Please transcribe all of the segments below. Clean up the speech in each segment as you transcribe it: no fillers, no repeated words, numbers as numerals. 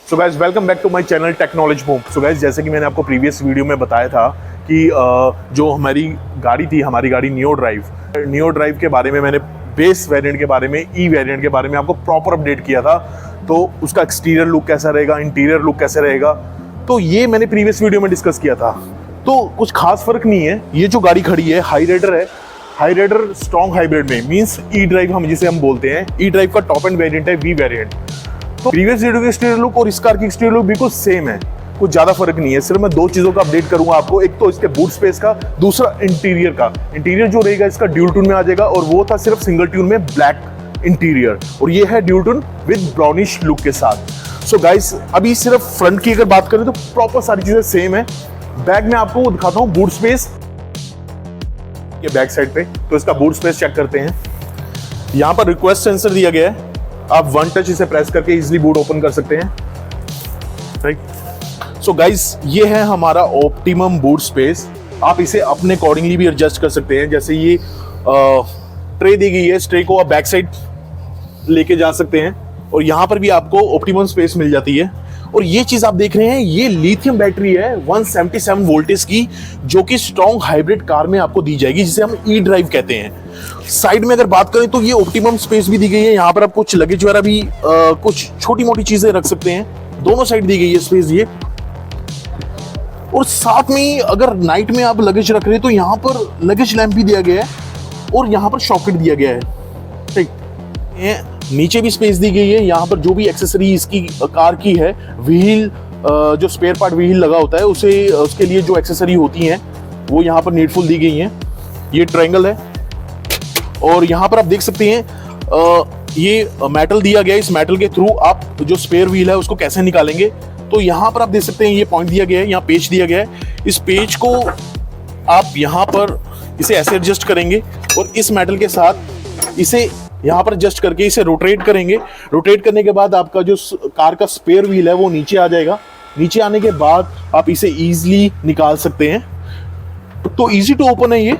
So guys welcome back to my channel technology boom. So guys जैसे कि मैंने आपको प्रीवियस वीडियो में बताया था कि जो हमारी गाड़ी थी, हमारी गाड़ी नियो ड्राइव के बारे में मैंने बेस वेरिएंट के बारे में, ई वेरिएंट के बारे में आपको प्रॉपर अपडेट किया था। तो उसका एक्सटीरियर लुक कैसा रहेगा, इंटीरियर लुक कैसे रहेगा, तो ये मैंने प्रीवियस वीडियो में डिस्कस किया था। तो कुछ खास फर्क नहीं है। ये जो गाड़ी खड़ी है हाई राइडर स्ट्रॉन्ग हाइब्रिड में, मींस ई ड्राइव हम जिसे हम बोलते हैं। ई ड्राइव का टॉप एंड वेरिएंट है वी वेरिएंट। तो प्रीवियस वीडियो की एक्सटीरियर लुक और इस कार की एक्सटीरियर लुक बिल्कुल सेम है, कुछ ज्यादा फर्क नहीं है। सिर्फ मैं दो चीजों का अपडेट करूंगा आपको, एक तो इसके बूट स्पेस का, दूसरा इंटीरियर का। इंटीरियर जो रहेगा इसका ड्यूल टून में आ जाएगा, और वो था सिर्फ सिंगल ट्यून में ब्लैक इंटीरियर, और ये है dual tone with brownish look के साथ। सो गाइस अभी सिर्फ फ्रंट की अगर बात करें तो प्रॉपर सारी चीजें सेम है। बैक में आपको दिखाता हूँ बूट स्पेस, ये बैक साइड पे। तो इसका बूट स्पेस चेक करते हैं। यहाँ पर रिक्वेस्ट सेंसर दिया गया है, आप वन टच इसे प्रेस करके इजीली बूट ओपन कर सकते हैं, राइट। सो गाइस ये है हमारा ऑप्टिमम बूट स्पेस। आप इसे अपने अकॉर्डिंगली भी एडजस्ट कर सकते हैं। जैसे ये ट्रे दी गई है, इस ट्रे को आप बैक साइड लेके जा सकते हैं, और यहाँ पर भी आपको ऑप्टिमम स्पेस मिल जाती है। और ये चीज आप देख रहे हैं, ये लिथियम बैटरी है 177 वोल्टेज की, जो कि स्ट्रॉन्ग हाइब्रिड कार में आपको दी जाएगी, जिसे हम ई ड्राइव कहते हैं। साइड में अगर बात करें तो ये ऑप्टिमम स्पेस भी दी गई है। यहाँ पर आप कुछ लगेज वगैरह भी कुछ छोटी मोटी चीजें रख सकते हैं। दोनों साइड दी गई है स्पेस ये। और साथ में अगर नाइट में आप लगेज रख रहे हैं तो यहाँ पर लगेज लैंप भी दिया गया है, और यहाँ पर सॉकेट दिया गया है, ठीक। नीचे भी स्पेस दी गई है। यहाँ पर जो भी एक्सेसरी इसकी कार की है, व्हील, जो स्पेयर पार्ट व्हील लगा होता है उसे, उसके लिए जो एक्सेसरी होती हैं वो यहाँ पर नीडफुल दी गई हैं। ये ट्रायंगल है, और यहाँ पर आप देख सकते हैं ये मेटल दिया गया है। इस मेटल के थ्रू आप जो स्पेयर व्हील है उसको कैसे निकालेंगे, तो यहाँ पर आप देख सकते हैं ये पॉइंट दिया गया है, यहाँ पेच दिया गया है। इस पेच को आप यहाँ पर इसे ऐसे एडजस्ट करेंगे, और इस मेटल के साथ इसे यहाँ पर एडजस्ट करके इसे रोटेट करेंगे। रोटेट करने के बाद आपका जो कार का स्पेयर व्हील है वो नीचे आ जाएगा। नीचे आने के बाद आप इसे इजीली निकाल सकते हैं। तो इजी टू ओपन है ये।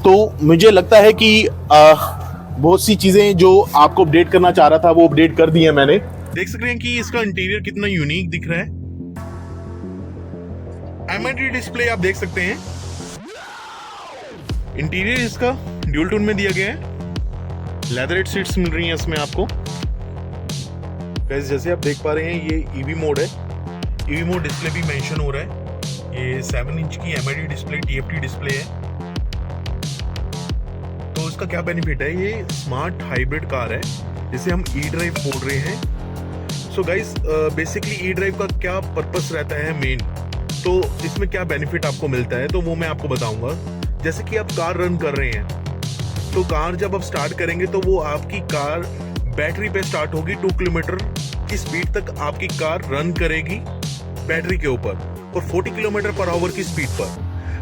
तो मुझे लगता है कि बहुत सी चीजें जो आपको अपडेट करना चाह रहा था वो अपडेट कर दी है मैंने। देख सकते हैं कि इसका इंटीरियर कितना यूनिक दिख रहा है। एमआईडी डिस्प्ले आप देख सकते हैं। इंटीरियर इसका ड्यूल टोन में दिया गया है। लेदरेट सीट्स मिल रही हैं इसमें आपको। जैसे आप देख पा रहे हैं ये ईवी मोड है। ईवी मोड डिस्प्ले भी मेंशन हो रहा है। ये 7 इंच की एमआईडी डिस्प्ले, टीएफटी डिस्प्ले है। तो इसका क्या बेनिफिट है, ये स्मार्ट हाइब्रिड कार है जिसे हम ई ड्राइव बोल रहे हैं। So guys basically E drive का क्या पर्पस रहता है मेन, तो इसमें क्या बेनिफिट आपको मिलता है तो वो मैं आपको बताऊंगा। जैसे कि आप कार रन कर रहे हैं, तो कार जब आप स्टार्ट करेंगे तो वो आपकी कार बैटरी पे स्टार्ट होगी। 2 किलोमीटर की स्पीड तक आपकी कार रन करेगी बैटरी के ऊपर, और 40 किलोमीटर पर आवर की स्पीड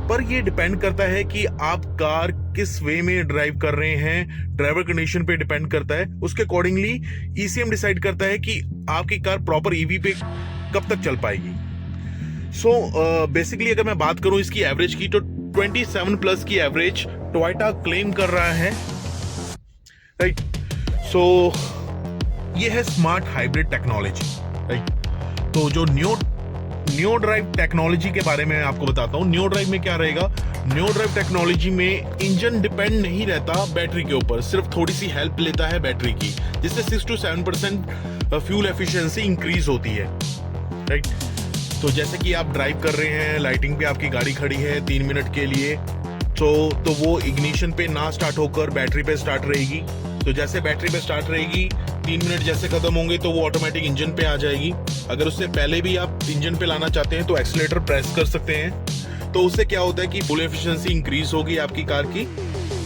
पर ये डिपेंड करता है कि आप कार किस वे में ड्राइव कर रहे हैं। ड्राइवर कंडीशन पे डिपेंड करता है। उसके अकॉर्डिंगली ईसीएम डिसाइड करता है कि आपकी कार प्रॉपर ईवी पे कब तक चल पाएगी। सो बेसिकली अगर मैं बात करूं इसकी एवरेज की, तो 27 प्लस की एवरेज टोयोटा क्लेम कर रहा है, राइट। सो ये है स्मार्ट हाइब्रिड टेक्नोलॉजी, राइट। तो जो न्यू ड्राइव टेक्नोलॉजी के बारे में आपको बताता हूँ। न्यू ड्राइव में क्या रहेगा, न्यू ड्राइव टेक्नोलॉजी में इंजन डिपेंड नहीं रहता बैटरी के ऊपर, सिर्फ थोड़ी सी हेल्प लेता है बैटरी की, जिससे 6 to 7% फ्यूल एफिशिएंसी इंक्रीज होती है, राइट। तो जैसे कि आप ड्राइव कर रहे हैं, लाइटिंग पे आपकी गाड़ी खड़ी है 3 मिनट के लिए, तो वो इग्निशन पे ना स्टार्ट होकर बैटरी पे स्टार्ट रहेगी। तो जैसे बैटरी पे स्टार्ट रहेगी, 3 मिनट जैसे खत्म होंगे तो वो ऑटोमेटिक इंजन पे आ जाएगी। अगर उससे पहले भी आप इंजन पे लाना चाहते हैं तो एक्सीलरेटर प्रेस कर सकते हैं। तो उससे क्या होता है कि फुल एफिशिएंसी इंक्रीज होगी आपकी कार की।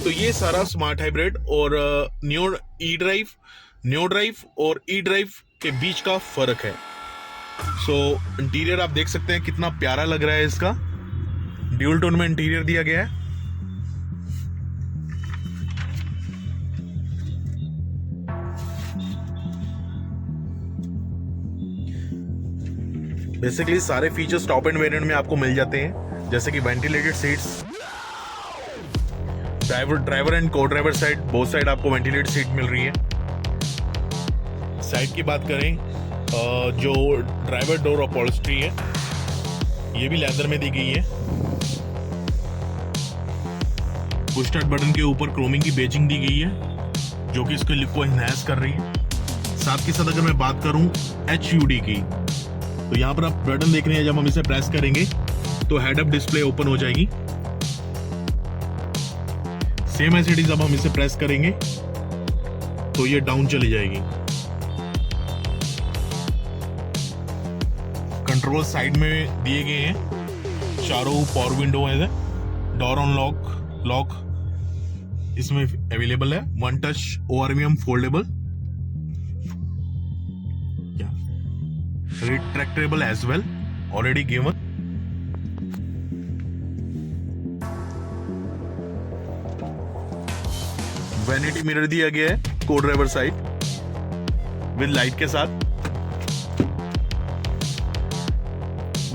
तो ये सारा स्मार्ट हाइब्रिड और न्यू ड्राइव और ई ड्राइव के बीच का फर्क है। सो इंटीरियर आप देख सकते हैं कितना प्यारा लग रहा है। इसका ड्यूल टोन में इंटीरियर दिया गया है। बेसिकली सारे फीचर्स टॉप एंड वेरिएंट में आपको मिल जाते हैं, जैसे कि वेंटिलेटेड सीट्स, ड्राइवर एंड को ड्राइवर साइड, बोथ साइड आपको वेंटिलेटेड सीट मिल रही है। साइड की बात करें जो ड्राइवर डोर अपॉल्स्ट्री है ये भी लेदर में दी गई है। पुश स्टार्ट बटन के ऊपर क्रोमिंग की बेजिंग दी गई है जो कि इसके लुक को एनहांस कर रही है। साथ के साथ अगर मैं बात करूं HUD की, तो यहाँ पर आप बटन देख रहे हैं, जब हम इसे प्रेस करेंगे तो हेड अप डिस्प्ले ओपन हो जाएगी। सेम एज इट इज अब हम इसे प्रेस करेंगे तो ये डाउन चली जाएगी। कंट्रोल साइड में दिए गए हैं, चारों पावर विंडो है, डोर ऑन लॉक इसमें अवेलेबल है, one touch ORVM foldable, retractable as well, already given. Vanity mirror दिया गया है को ड्राइवर साइड विद लाइट के साथ।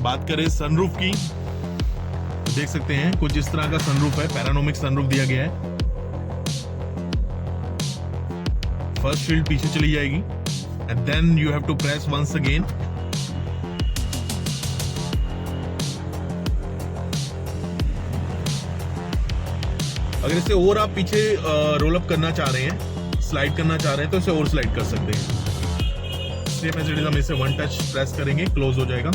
बात करें सनरूफ की, देख सकते हैं कुछ इस तरह का सनरूफ है, पैरानोमिक सनरूफ दिया गया है। फर्स्ट शील्ड पीछे चली जाएगी and then you have to press once again. अगर इसे और आप पीछे रोल अप करना चाह रहे हैं, स्लाइड करना चाह रहे हैं, तो इसे और स्लाइड कर सकते हैं। सेम एज इट इज हम इसे वन टच प्रेस करेंगे, क्लोज हो जाएगा।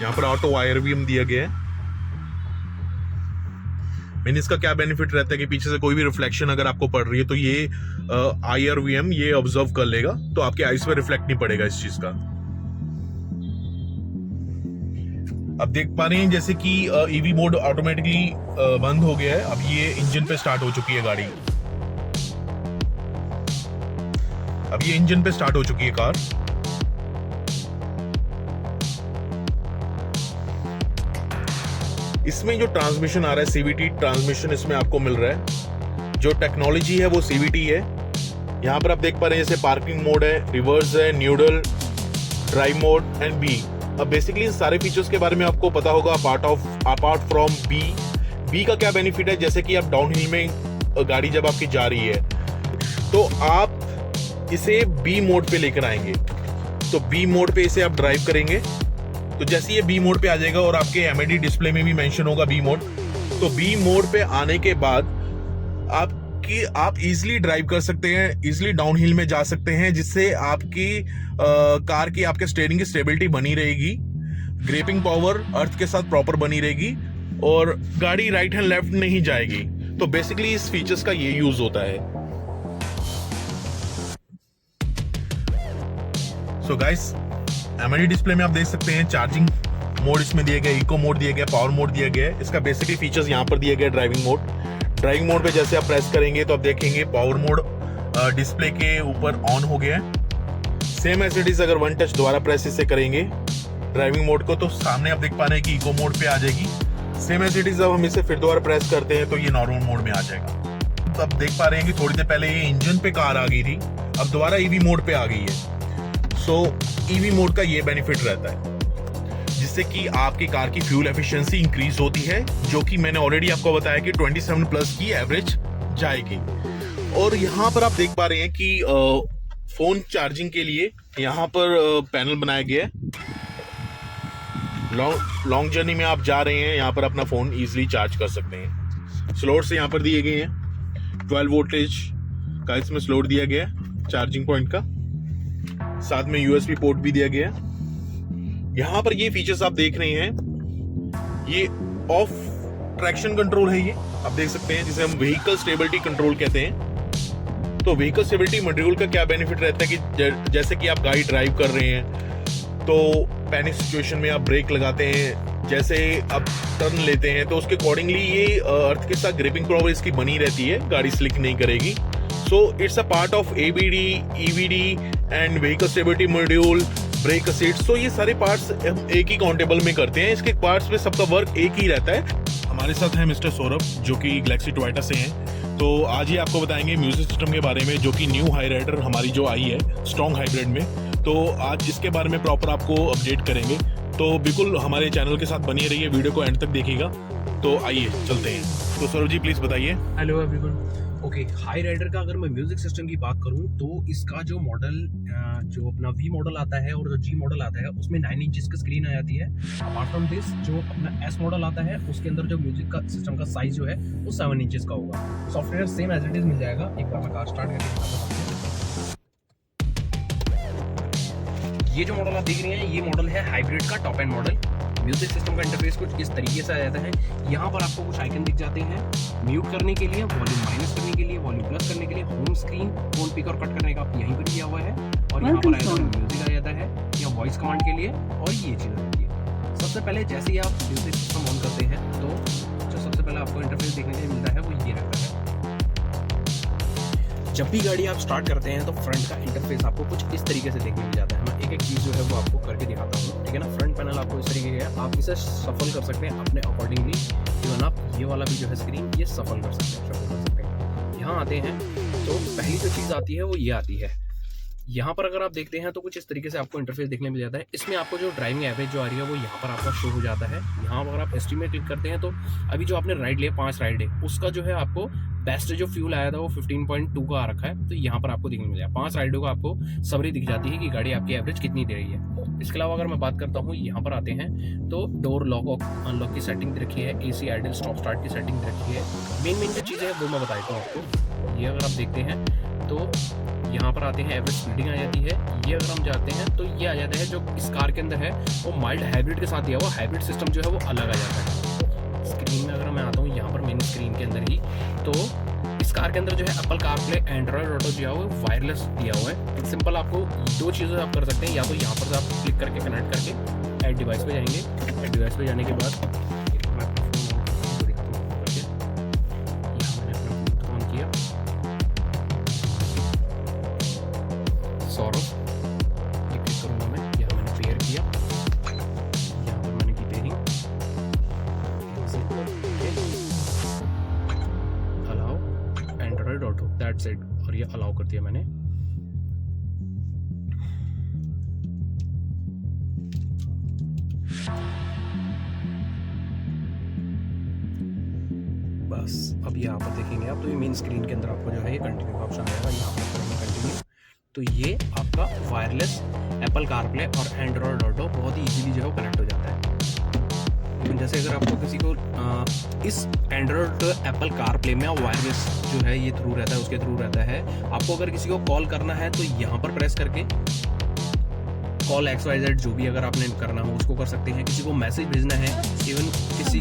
यहाँ पर ऑटो IRVM दिया गया है। मैंने इसका क्या बेनिफिट रहता है कि पीछे से कोई भी रिफ्लेक्शन अगर आपको पड़ रही है तो ये IRVM ये ऑब्जर्व कर लेगा, तो आपके आईज पे रिफ्लेक्ट नहीं पड़ेगा इस चीज का। अब देख पा रहे हैं जैसे कि EV मोड ऑटोमेटिकली बंद हो गया है। अब ये इंजन पे स्टार्ट हो चुकी है गाड़ी, अब ये इंजन पे स्टार्ट हो चुकी है कार। इसमें जो ट्रांसमिशन आ रहा है CVT ट्रांसमिशन इसमें आपको मिल रहा है। जो टेक्नोलॉजी है वो CVT है। यहाँ पर आप देख पा रहे हैं जैसे पार्किंग मोड है, रिवर्स है, neutral, drive mode and B। अब बेसिकली इन सारे फीचर्स के बारे में आपको पता होगा अपार्ट फ्रॉम B का क्या बेनिफिट है। जैसे कि आप डाउनहिल में गाड़ी जब आपकी जा रही है तो आप इसे B मोड पे लेकर आएंगे, तो B मोड पे इसे आप ड्राइव करेंगे तो जैसे ये B मोड पे आ जाएगा और आपके MID डिस्प्ले में भी मेंशन होगा B मोड, तो B मोड पे आने के बाद आप इजीली ड्राइव कर सकते हैं, इजीली डाउनहिल में जा सकते हैं, जिससे आपकी कार की आपके स्टीयरिंग की स्टेबिलिटी बनी रहेगी, ग्रिपिंग पावर अर्थ के साथ प्रॉपर बनी रहेगी और गाड़ी राइट हैंड लेफ्ट नहीं जाएगी। तो बेसिकली इस फीचर्स का ये यूज होता है। सो गाइस, MID डिस्प्ले में आप देख सकते हैं चार्जिंग मोड इसमें दिया गया, इको मोड दिया गया, पावर मोड दिया गया है। इसका बेसिकली फीचर्स यहाँ पर दिया गया ड्राइविंग मोड पे जैसे आप प्रेस करेंगे तो आप देखेंगे पावर मोड डिस्प्ले के ऊपर ऑन हो गया है। सेम एज इट इज अगर वन टच दोबारा प्रेस इसे करेंगे ड्राइविंग मोड को तो सामने आप देख पा रहे हैं कि इको मोड पे आ जाएगी। सेम एज इट इज अब हम इसे फिर दोबारा प्रेस करते हैं तो ये नॉर्मल मोड में आ जाएगा। तो आप देख पा रहे हैं कि थोड़ी देर पहले ये इंजन पे कार आ गई थी, अब दोबारा EV मोड पे आ गई है। सो EV मोड का ये बेनिफिट रहता है जिससे कि आपकी कार की फ्यूल एफिशिएंसी इंक्रीज होती है, जो कि मैंने ऑलरेडी आपको बताया कि 27 प्लस की एवरेज जाएगी। और यहाँ पर आप देख पा रहे हैं कि फोन चार्जिंग के लिए यहाँ पर पैनल बनाया गया है। लॉन्ग जर्नी में आप जा रहे हैं, यहाँ पर अपना फोन इजीली चार्ज कर सकते हैं। स्लॉट्स यहाँ पर दिए गए हैं, 12 वोल्टेज का इसमें स्लॉट दिया गया है चार्जिंग पॉइंट का, साथ में USB पोर्ट भी दिया गया है। यहाँ पर ये फीचर्स आप देख रहे हैं, ये ऑफ ट्रैक्शन कंट्रोल है, ये आप देख सकते हैं, जिसे हम व्हीकल स्टेबिलिटी कंट्रोल कहते हैं। तो व्हीकल स्टेबिलिटी मॉड्यूल का क्या बेनिफिट रहता है कि जैसे कि आप गाड़ी ड्राइव कर रहे हैं तो पैनिक सिचुएशन में आप ब्रेक लगाते हैं, जैसे आप टर्न लेते हैं तो उसके अकॉर्डिंगली ये अर्थ के साथ ग्रिपिंग पावर इसकी बनी रहती है, गाड़ी स्लिक नहीं करेगी। So it's a part of ABD, EVD and vehicle stability module, brake assist. So ये सारे पार्ट्स हम एक ही काउंटेबल में करते हैं, इसके पार्ट्स में सबका वर्क एक ही रहता है। हमारे साथ है मिस्टर सौरभ जो कि गैलेक्सी टोयोटा से हैं। तो आज ही आपको बताएंगे म्यूजिक सिस्टम के बारे में, जो कि न्यू हाई राइडर हमारी जो आई है स्ट्रॉन्ग हाइब्रिड में, तो आज इसके बारे में प्रॉपर आपको अपडेट करेंगे। तो बिल्कुल हमारे चैनल के साथ बने रहिए, वीडियो को एंड तक देखिएगा। तो आइए चलते हैं। तो सौरभ जी प्लीज़ बताइए। Hello everyone. Okay, Hyryder का अगर मैं म्यूजिक सिस्टम की बात करूं तो इसका जो मॉडल जो अपना वी मॉडल आता है और जो जी मॉडल आता है उसमें 9 इंचेस की स्क्रीन आ जाती है। अपार्ट फ्रॉम दिस जो अपना एस मॉडल आता है उसके अंदर जो म्यूजिक का सिस्टम का साइज जो है वो 7 इंचेस का होगा। Software same as it is मिल जाएगा। एक बार मैं कार स्टार्ट करके दिखाता हूं। ये जो मॉडल आप देख रहे हैं ये मॉडल है हाइब्रिड का top and model. Music system का इंटरफेस कुछ इस तरीके से आ जाता है। यहाँ पर आपको कुछ आइकन दिख जाते हैं म्यूट करने के लिए, वॉल्यूम माइनस करने के लिए, वॉल्यूम प्लस करने के लिए, होम स्क्रीन, फोन पिक और कट करने का यहीं पर दिया हुआ है। और यहाँ पर म्यूजिक आ जाता है या वॉइस कमांड के लिए, और ये चीज़ आती है। सबसे पहले जैसे ही आप म्यूजिक सिस्टम ऑन करते हैं तो जो सबसे पहले आपको इंटरफेस देखने को मिलता है वो ये रहता है। जब भी गाड़ी आप स्टार्ट करते हैं तो फ्रंट का इंटरफेस आपको कुछ इस तरीके से देखने मिल जाता है। मैं एक एक चीज़ जो है वो आपको करके दिखाता हूँ, ठीक है ना। फ्रंट पैनल आपको इस तरीके का है, आप इसे सफल कर सकते हैं अपने अकॉर्डिंगली। इवन आप ये वाला भी जो है स्क्रीन ये सफल कर सकते हैं, सफल कर सकते हैं। यहाँ आते हैं तो पहली जो चीज़ आती है वो ये आती है। यहाँ पर अगर आप देखते हैं तो कुछ इस तरीके से आपको इंटरफेस देखने मिल जाता है। इसमें आपको जो ड्राइविंग एवरेज जो आ रही है वो यहाँ पर आपका शो हो जाता है। यहाँ अगर आप हिस्ट्री में क्लिक करते हैं तो अभी जो आपने राइड लिया 5 राइड है उसका जो है आपको बेस्ट जो फ्यूल आया था वो 15.2 का आ रखा है। तो यहाँ पर आपको देखने मिल जाएगा 5 राइडों का आपको समरी दिख जाती है कि गाड़ी आपकी एवरेज कितनी दे रही है। इसके अलावा अगर मैं बात करता हूँ यहाँ पर आते हैं तो डोर लॉक अनलॉक की सेटिंग रखी है, AC आइडल स्टॉप स्टार्ट की सेटिंग रखी है। मेन जो चीज़ें हैं वो मैं बताता हूँ आपको। ये अगर आप देखते हैं तो यहाँ पर आते हैं एवरेज स्पीडिंग आ जाती है। ये अगर हम जाते हैं तो ये आ जाता है जो इस कार के अंदर है वो माइल्ड हाइब्रिड के साथ दिया हुआ हाइब्रिड सिस्टम जो है वो अलग आ जाता है। स्क्रीन में अगर मैं आता हूँ यहाँ पर मेन स्क्रीन के अंदर ही तो इस कार के अंदर जो है एप्पल कारप्ले एंड्रॉयड ऑटो जो है वो वायरलेस दिया हुआ है। सिंपल आपको 2 चीज़ें आप कर सकते हैं, या तो यहाँ पर आप क्लिक करके कनेक्ट करके ऐड डिवाइस पे जाएंगे। ऐड डिवाइस पे जाने के बाद मैं अपना फोन दिखाता हूँ करके। यहाँ मैंने अपना ब्लूटूथ ऑन किया, सौरभ ये क्लिक करूँगा मैं। यहाँ मैंने पेयर किया, यहाँ पर मैंने की pairing, allow Android auto, that's it. और ये अलाउ कर दिया मैंने। बस अब यहाँ पर देखेंगे आप तो ये मेन स्क्रीन के अंदर आपको जो है ये कंटिन्यू का ऑप्शन आएगा। यहाँ पर करेंगे कंटिन्यू तो ये आपका वायरलेस एप्पल कारप्ले और एंड्रॉयड ऑटो बहुत ही इजीली जो है कनेक्ट हो जाता है। जैसे अगर आपको किसी को इस एंड्रॉयड एप्पल कारप्ले में वायरलेस जो है ये थ्रू रहता है, उसके थ्रू रहता है। आपको अगर किसी को कॉल करना है तो यहाँ पर प्रेस करके कॉल XYZ जो भी अगर आपने करना हो उसको कर सकते हैं। किसी को मैसेज भेजना है, इवन किसी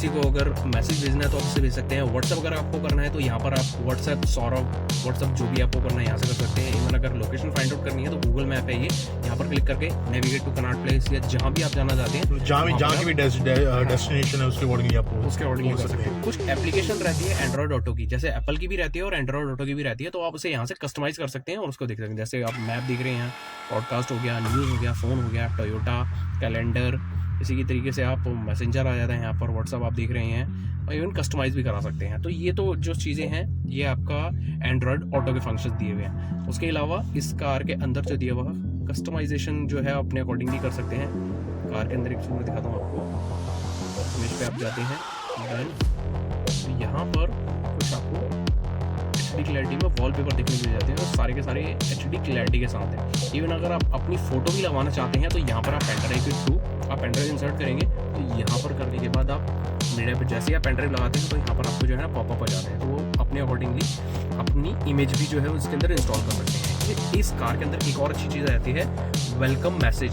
को अगर मैसेज भेजना है तो आप इससे भेज सकते हैं। व्हाट्सएप अगर आपको करना है तो यहाँ पर आप व्हाट्सएप सौरभ व्हाट्सएप जो भी आपको करना है यहाँ से कर सकते हैं। इवन अगर लोकेशन फाइंड आउट करनी है तो गूगल मैप है ये, यहाँ पर क्लिक करके नेविगेट टू कनॉट प्लेस या जहाँ भी आप जाना चाहते हैं, जहाँ की भी डेस्टिनेशन है उसके अकॉर्डिंग आपको उसके अकॉर्डिंग कर सकते हैं। कुछ एप्लीकेशन रहती है एंड्रॉयड ऑटो की, जैसे एप्पल की भी रहती है और एंड्रॉयड ऑटो की भी रहती है, तो आप उसे यहाँ से कस्टमाइज कर सकते हैं और उसको देख सकते हैं। जैसे आप मैप देख रहे हैं, पॉडकास्ट हो गया, न्यूज़ हो गया, फ़ोन हो गया, टोयोटा कैलेंडर, इसी की तरीके से आप मैसेंजर आ जाता है यहाँ पर, व्हाट्सअप आप देख रहे हैं, और इवन कस्टमाइज़ भी करा सकते हैं। तो ये तो जो चीज़ें हैं ये आपका एंड्रॉयड ऑटो के फंक्शन दिए हुए हैं। उसके अलावा इस कार के अंदर जो दिया हुआ कस्टमाइजेशन जो है अपने अकॉर्डिंगली कर सकते हैं। कार के अंदर एक चीज़ मैं दिखाता हूँ आपको। इमेज पे आप जाते हैं देन तो यहाँ पर कुछ आपको HD क्लैरिटी में वॉलपेपर देखने को मिल जाते हैं और सारे के सारे HD क्लैरिटी के साथ हैं। इवन अगर आप अपनी फ़ोटो भी लगवाना चाहते हैं तो यहाँ पर आप पेन ड्राइव के थ्रू आप पेन ड्राइव इंसर्ट करेंगे तो यहाँ पर करने के बाद आप मीडिया पर जैसे ही आप पेन ड्राइव लगाते हैं तो यहाँ पर आपको जो है ना पॉपअप आ जाते हैं, तो वो अपने अकॉर्डिंगली अपनी इमेज भी जो है उसके अंदर इंस्टॉल कर सकते हैं। इस कार के अंदर एक और अच्छी चीज़ आती है वेलकम मैसेज।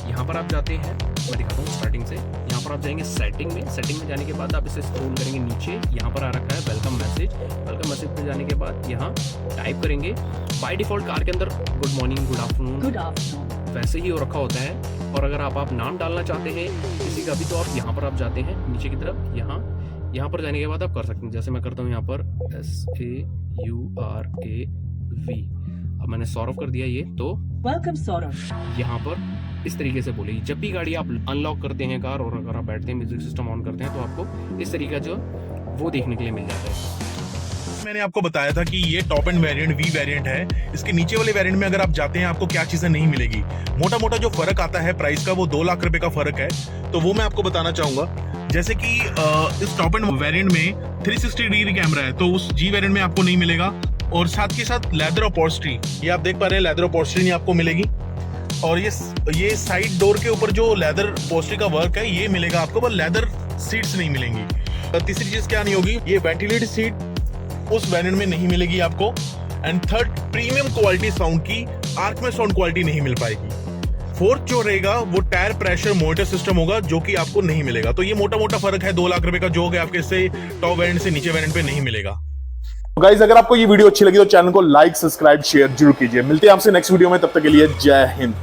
यहाँ पर आप जाते हैं, मैं दिखाता हूँ स्टार्टिंग से। यहाँ पर आप जाएंगे सेटिंग में जाने के बाद आप इसे स्क्रॉल करेंगे नीचे, यहाँ पर आ रखा है वेलकम मैसेज। वेलकम मैसेज पे जाने के बाद यहाँ टाइप करेंगे। बाय डिफॉल्ट कार के अंदर गुड मॉर्निंग, गुड आफ्टरनून वैसे ही हो रखा होता है। और अगर आप नाम डालना चाहते हैं किसी का भी तो आप यहाँ पर आप जाते हैं नीचे की तरफ, यहाँ पर जाने के बाद आप कर सकते हैं। जैसे मैं करता हूँ यहाँ पर SAURAV, अब मैंने सौरभ कर दिया ये, तो वेलकम सौरभ। यहाँ पर इस तरीके से बोलेगी। जब भी गाड़ी आप अनलॉक करते हैं कार और अगर आप बैठते हैं म्यूजिक सिस्टम ऑन करते हैं तो आपको इस तरीका जो वो देखने के लिए मिल जाता है। मैंने आपको बताया था कि ये top end variant we variant है। इसके नीचे वाले वेरिएंट में अगर आप जाते हैं आपको क्या चीजें नहीं मिलेगी। मोटा मोटा जो फर्क आता है प्राइस का वो 2 लाख रुपए का फर्क है, तो वो मैं आपको बताना चाहूंगा। जैसे कि इस टॉप एंड वेरिएंट में 360 डिग्री कैमरा है, तो उस जी वेरिएंट में आपको नहीं मिलेगा। और साथ के साथ लेदर अपॉल्स्ट्री, ये आप देख पा रहे हैं, लेदर अपॉल्स्ट्री नहीं आपको मिलेगी। और ये साइड डोर के ऊपर जो लेदर अपॉल्स्ट्री का वर्क है ये मिलेगा आपको, पर लेदर सीट्स नहीं मिलेंगी। तीसरी चीज क्या नहीं होगी, ये वेंटिलेटेड सीट उस वेरिएंट में नहीं मिलेगी आपको। And third, premium quality sound की आर्क में साउंड क्वालिटी नहीं मिल पाएगी। फोर्थ जो रहेगा वो टायर प्रेशर मॉनिटर सिस्टम होगा, जो कि आपको नहीं मिलेगा। तो ये मोटा मोटा फर्क है 2 लाख रुपए का, जो कि आपके से टॉप वेरिएंट से नीचे वेरिएंट पे नहीं मिलेगा। गाइस, अगर आपको ये वीडियो अच्छी लगी तो चैनल को लाइक, सब्सक्राइब, शेयर जरूर कीजिए। मिलते हैं आपसे नेक्स्ट वीडियो में, तब तक के लिए जय हिंद।